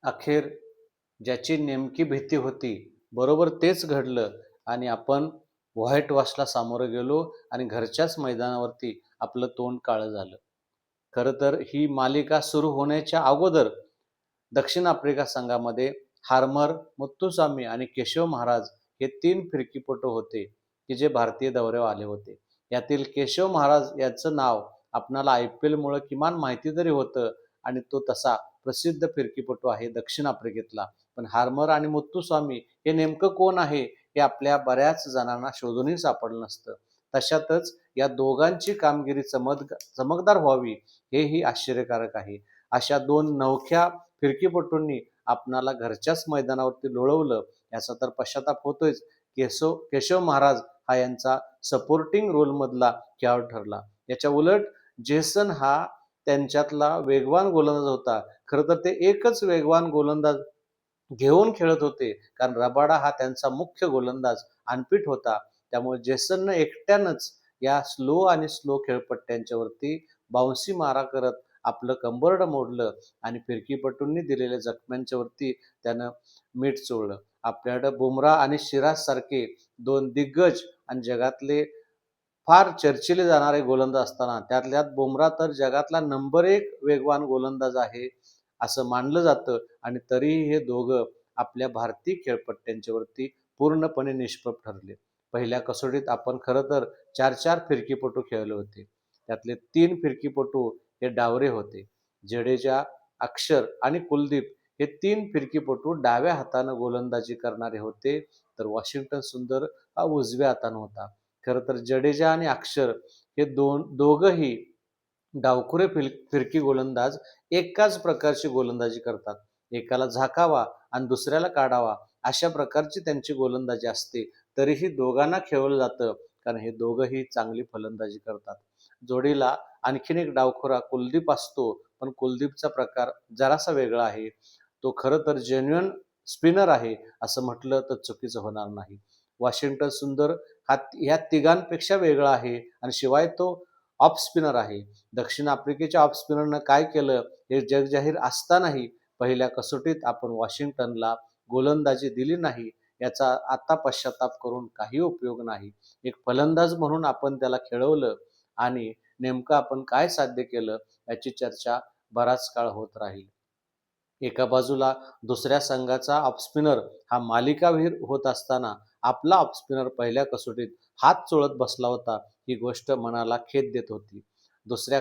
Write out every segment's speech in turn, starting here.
अखेर ज्याची नेमकी भीती होती, बरोबर तेच घडलं आणि आपण व्हाईट वॉशला सामोरं गेलो आणि घरच्याच मैदानावरती आपलं तोंड काळं झालं. खरं तर ही मालिका सुरू होण्याच्या अगोदर दक्षिण आफ्रिका संघामध्ये हार्मर, मुत्तुसामी आणि केशव महाराज हे 3 फिरकीपटू होते, की जे भारतीय दौऱ्यावर आले होते. यातील केशव महाराज याचं नाव आपणाला IPLमुळं किमान माहिती तरी होतं आणि तो तसा प्रसिद्ध फिरकीपटू आहे दक्षिण आफ्रिकेतला. पण हार्मर आणि मुत्तुस्वामी हे नेमकं कोण आहे, हे आपल्या बऱ्याच जणांना शोधूनही सापडलं नसतं. तशातच या दोघांची कामगिरी चमकदार व्हावी हेही आश्चर्यकारक आहे. अशा 2 नवख्या फिरकीपटूंनी आपणाला घरच्याच मैदानावरती लोळवलं, याचा तर पश्चाताप होतोच. केशव महाराज हा यांचा सपोर्टिंग रोलमधला खेळाडू ठरला. याच्या उलट जेसन हा त्यांच्यातला वेगवान गोलंदाज होता. खरं तर ते एकच वेगवान गोलंदाज घेऊन खेळत होते, कारण रबाडा हा त्यांचा मुख्य गोलंदाज अनफिट होता. त्यामुळे जेसननं एकट्यानंच या स्लो खेळपट्ट्यांच्यावरती बाउन्सी मारा करत आपलं कंबरड मोडलं आणि फिरकीपटूंनी दिलेल्या जखम्यांच्यावरती त्यानं मीठ चोळलं. आपल्याकडं बुमराह आणि सिराज सारखे 2 दिग्गज आणि जगातले फार चर्चिले जाणारे गोलंदाज असताना त्यातल्यात बुमराह तर जगातला नंबर 1 वेगवान गोलंदाज आहे, असं मानलं जातं आणि तरीही हे दोघं आपल्या भारतीय खेळपट्ट्यांच्यावरती पूर्णपणे निष्प्रभ ठरले. पहिल्या कसोटीत आपण खरं तर 4-4 फिरकीपटू खेळले होते. त्यातले 3 फिरकीपटू हे डावरे होते. जडेजा, अक्षर आणि कुलदीप हे 3 फिरकीपटू डाव्या हातानं गोलंदाजी करणारे होते, तर वॉशिंग्टन सुंदर हा उजव्या हातानं होता. खरं तर जडेजा आणि अक्षर हे दोघंही डावखुरे फिरकी गोलंदाज एकाच प्रकारची गोलंदाजी करतात. एकाला झाकावा आणि दुसऱ्याला काढावा अशा प्रकारची त्यांची गोलंदाजी असते. तरीही दोघांना खेळवलं जातं, कारण हे दोघंही चांगली फलंदाजी करतात. जोडीला आणखीन एक डावखुरा कुलदीप असतो, पण कुलदीपचा प्रकार जरासा वेगळा आहे. तो खरं तर जेन्युइन स्पिनर आहे असं म्हटलं तर चुकीचं होणार नाही. वॉशिंग्टन सुंदर हा ह्या तिघांपेक्षा वेगळा आहे आणि शिवाय तो ऑफ स्पिनर आहे. दक्षिण आफ्रिकेच्या ऑफ स्पिनरनं काय केलं हे जगजाहीर असतानाही पहिल्या कसोटीत आपण वॉशिंग्टनला गोलंदाजी दिली नाही, याचा आता पश्चाताप करून काही उपयोग नाही. एक फलंदाज म्हणून आपण त्याला खेळवलं आणि नेमकं आपण काय साध्य केलं याची चर्चा बराच काळ होत राहील. एका बाजूला दुसऱ्या संघाचा ऑफ स्पिनर हा मालिकावीर होत असताना आपला ऑफ स्पिनर पहिल्या कसोटीत हात चोळत बसला होता, ही गोष्ट मनाला खेद देत होती. दुसऱ्या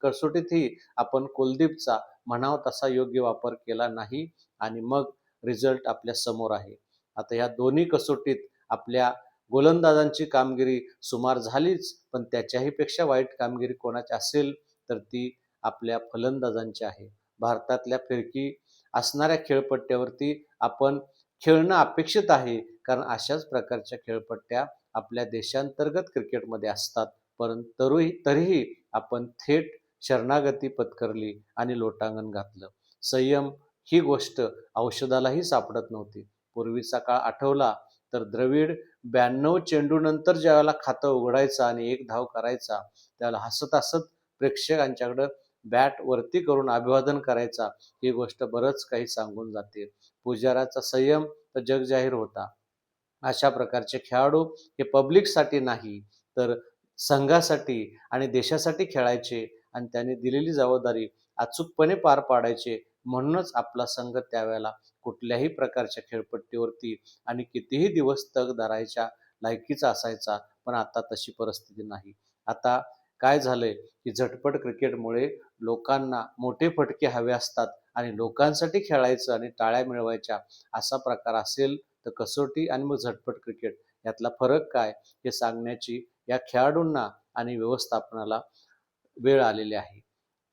कसोटीतही आपण कुलदीपचा म्हणावा तसा योग्य वापर केला नाही आणि मग रिझल्ट आपल्या समोर आहे. आता या दोन्ही कसोटीत आपल्या गोलंदाजांची कामगिरी सुमार झालीच, पण त्याच्याही पेक्षा वाईट कामगिरी कोणाची असेल तर ती आपल्या फलंदाजांची आहे. भारतातल्या फिरकी असणाऱ्या खेळपट्ट्यावरती आपण खेळणं अपेक्षित आहे, कारण अशाच प्रकारच्या खेळपट्ट्या आपल्या देशांतर्गत क्रिकेटमध्ये असतात. परंतु तरीही आपण थेट शरणागती पत्करली आणि लोटांगण घातलं. संयम ही गोष्ट औषधालाही सापडत नव्हती. पूर्वीचा काळ आठवला तर द्रविड 92 चेंडूनंतर ज्यावेळेला खातं उघडायचा आणि 1 धाव करायचा, त्यावेळेला हसत-हसत प्रेक्षकांच्याकडं बॅट वरती करून अभिवादन करायचा. ही गोष्ट बरंच काही सांगून जाते. पुजाराचा संयम तर जगजाहीर होता. अशा प्रकारचे खेळाडू हे पब्लिकसाठी नाही, तर संघासाठी आणि देशासाठी खेळायचे आणि त्यांनी दिलेली जबाबदारी अचूकपणे पार पाडायचे. म्हणूनच आपला संघ त्यावेळेला कुठल्याही प्रकारच्या खेळपट्टीवरती आणि कितीही दिवस तग धरायच्या लायकीचा असायचा. पण आता तशी परिस्थिती नाही. आता काय झालंय, की झटपट क्रिकेटमुळे लोकांना मोठे फटके हवे असतात आणि लोकांसाठी खेळायचं आणि टाळ्या मिळवायच्या असा प्रकार असेल तर कसोटी आणि मग झटपट क्रिकेट यातला फरक काय हे सांगण्याची या खेळाडूंना आणि व्यवस्थापनाला वेळ आलेली आहे.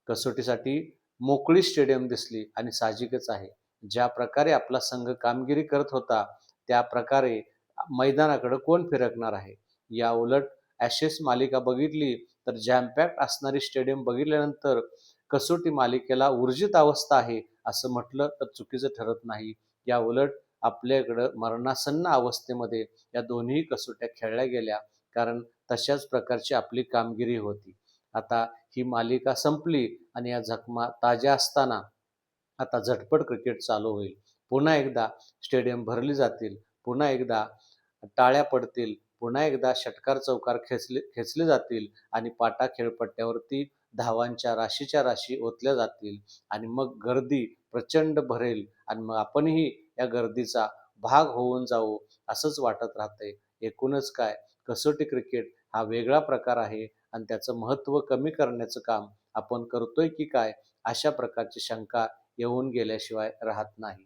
कसोटीसाठी मोकळी स्टेडियम दिसली आणि साहजिकच आहे. ज्या प्रकारे आपला संघ कामगिरी करत होता, त्या प्रकारे मैदानाकडे कोण फिरकणार आहे? याउलट ॲशेस मालिका बघितली तर जॅम पॅक्ड असणारी स्टेडियम बघितल्यानंतर कसोटी मालिकेला ऊर्जित अवस्था आहे असं म्हटलं तर चुकीचं ठरत नाही. याउलट आपल्याकडं मरणासन्न अवस्थेमध्ये या दोन्ही कसोट्या खेळल्या गेल्या, कारण तशाच प्रकारची आपली कामगिरी होती. आता ही मालिका संपली आणि या जखमा ताज्या असताना आता झटपट क्रिकेट चालू होईल. पुन्हा एकदा स्टेडियम भरली जातील. पुन्हा एकदा टाळ्या पडतील. पुन्हा एकदा षटकार चौकार खेचले जातील आणि पाटा खेळपट्ट्यावरती धावांच्या राशीच्या राशी ओतल्या जातील आणि मग गर्दी प्रचंड भरेल आणि मग आपणही या गर्दीचा भाग होऊन जाऊ असंच वाटत राहतंय. एकूणच काय, कसोटी क्रिकेट हा वेगळा प्रकार आहे आणि त्याचं महत्त्व कमी करण्याचं काम आपण करतोय की काय, अशा प्रकारची शंका येऊन गेल्याशिवाय राहत नाही.